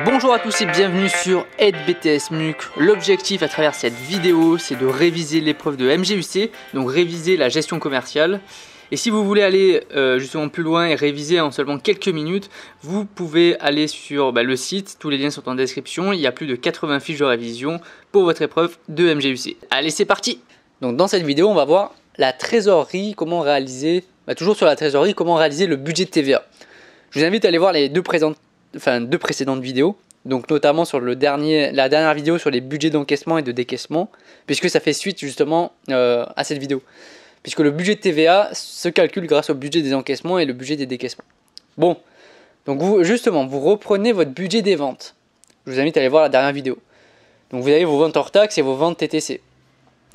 Bonjour à tous et bienvenue sur Aide BTS MUC. L'objectif à travers cette vidéo, c'est de réviser l'épreuve de MGUC, donc réviser la gestion commerciale. Et si vous voulez aller justement plus loin et réviser en seulement quelques minutes, vous pouvez aller sur le site, tous les liens sont en description. Il y a plus de 80 fiches de révision pour votre épreuve de MGUC. Allez, c'est parti! Donc dans cette vidéo, on va voir la trésorerie, comment réaliser, toujours sur la trésorerie, comment réaliser le budget de TVA. Je vous invite à aller voir les deux précédentes vidéos, donc notamment sur la dernière vidéo sur les budgets d'encaissement et de décaissement, puisque ça fait suite justement à cette vidéo. Puisque le budget de TVA se calcule grâce au budget des encaissements et le budget des décaissements. Bon, donc vous reprenez votre budget des ventes. Je vous invite à aller voir la dernière vidéo. Donc vous avez vos ventes hors taxes et vos ventes TTC.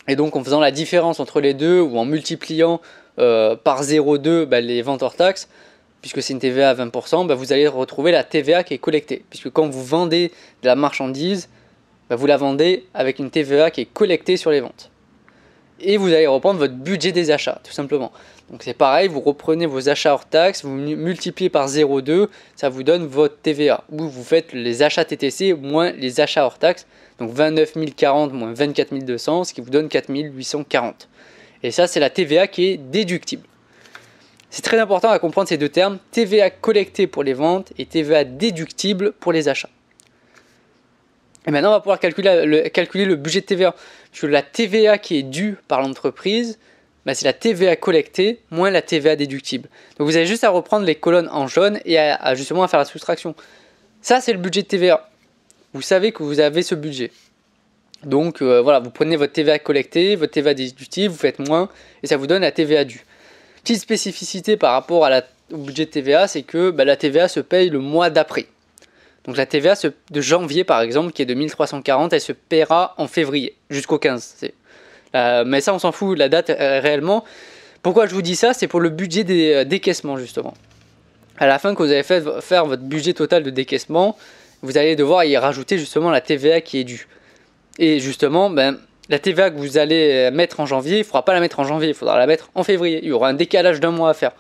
Et donc en faisant la différence entre les deux ou en multipliant par 0,2 les ventes hors taxes, puisque c'est une TVA à 20%, vous allez retrouver la TVA qui est collectée. Puisque quand vous vendez de la marchandise, vous la vendez avec une TVA qui est collectée sur les ventes. Et vous allez reprendre votre budget des achats, tout simplement. Donc c'est pareil, vous reprenez vos achats hors taxes, vous multipliez par 0,2, ça vous donne votre TVA. Ou vous faites les achats TTC moins les achats hors taxes, donc 29 040 moins 24 200, ce qui vous donne 4 840. Et ça, c'est la TVA qui est déductible. C'est très important à comprendre ces deux termes, TVA collectée pour les ventes et TVA déductible pour les achats. Et maintenant, on va pouvoir calculer le budget de TVA. Parce que la TVA qui est due par l'entreprise, c'est la TVA collectée moins la TVA déductible. Donc vous avez juste à reprendre les colonnes en jaune et justement à faire la soustraction. Ça, c'est le budget de TVA. Vous savez que vous avez ce budget. Donc voilà, vous prenez votre TVA collectée, votre TVA déductible, vous faites moins et ça vous donne la TVA due. Petite spécificité par rapport au budget de TVA, c'est que la TVA se paye le mois d'après. Donc la TVA de janvier par exemple, qui est de 1340, elle se paiera en février, jusqu'au 15. Mais ça on s'en fout, la date réellement. Pourquoi je vous dis ça? C'est pour le budget des décaissements justement. À la fin, quand vous avez faire votre budget total de décaissement, vous allez devoir y rajouter justement la TVA qui est due. Et justement, la TVA que vous allez mettre en janvier, il ne faudra pas la mettre en janvier, il faudra la mettre en février. Il y aura un décalage d'un mois à faire.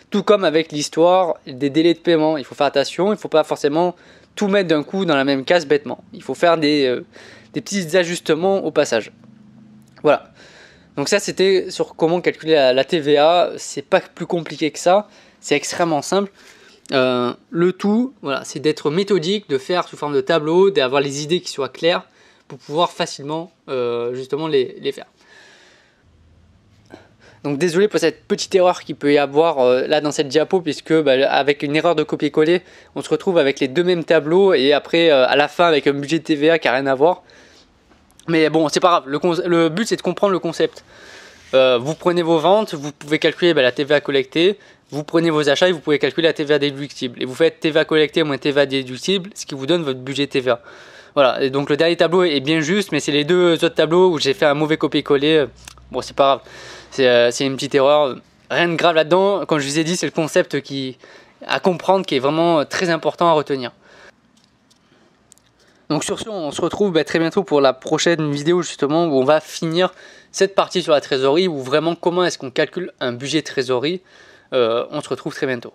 Tout comme avec l'histoire des délais de paiement. Il faut faire attention, il ne faut pas forcément tout mettre d'un coup dans la même case bêtement. Il faut faire des petits ajustements au passage. Voilà. Donc ça, c'était sur comment calculer la TVA. C'est pas plus compliqué que ça. C'est extrêmement simple. Le tout, voilà, c'est d'être méthodique, de faire sous forme de tableau, d'avoir les idées qui soient claires pour pouvoir facilement justement les faire. Donc désolé pour cette petite erreur qu'il peut y avoir là dans cette diapo, puisque avec une erreur de copier-coller, on se retrouve avec les deux mêmes tableaux et après à la fin avec un budget de TVA qui n'a rien à voir. Mais bon, c'est pas grave, le but c'est de comprendre le concept. Vous prenez vos ventes, vous pouvez calculer la TVA collectée, vous prenez vos achats et vous pouvez calculer la TVA déductible. Et vous faites TVA collectée moins TVA déductible, ce qui vous donne votre budget TVA. Voilà, et donc le dernier tableau est bien juste, mais c'est les deux autres tableaux où j'ai fait un mauvais copier-coller. Bon, c'est pas grave, c'est une petite erreur, rien de grave là-dedans. Comme je vous ai dit, c'est le concept à comprendre qui est vraiment très important à retenir. Donc sur ce, on se retrouve très bientôt pour la prochaine vidéo justement où on va finir cette partie sur la trésorerie, ou vraiment comment est-ce qu'on calcule un budget de trésorerie. On se retrouve très bientôt.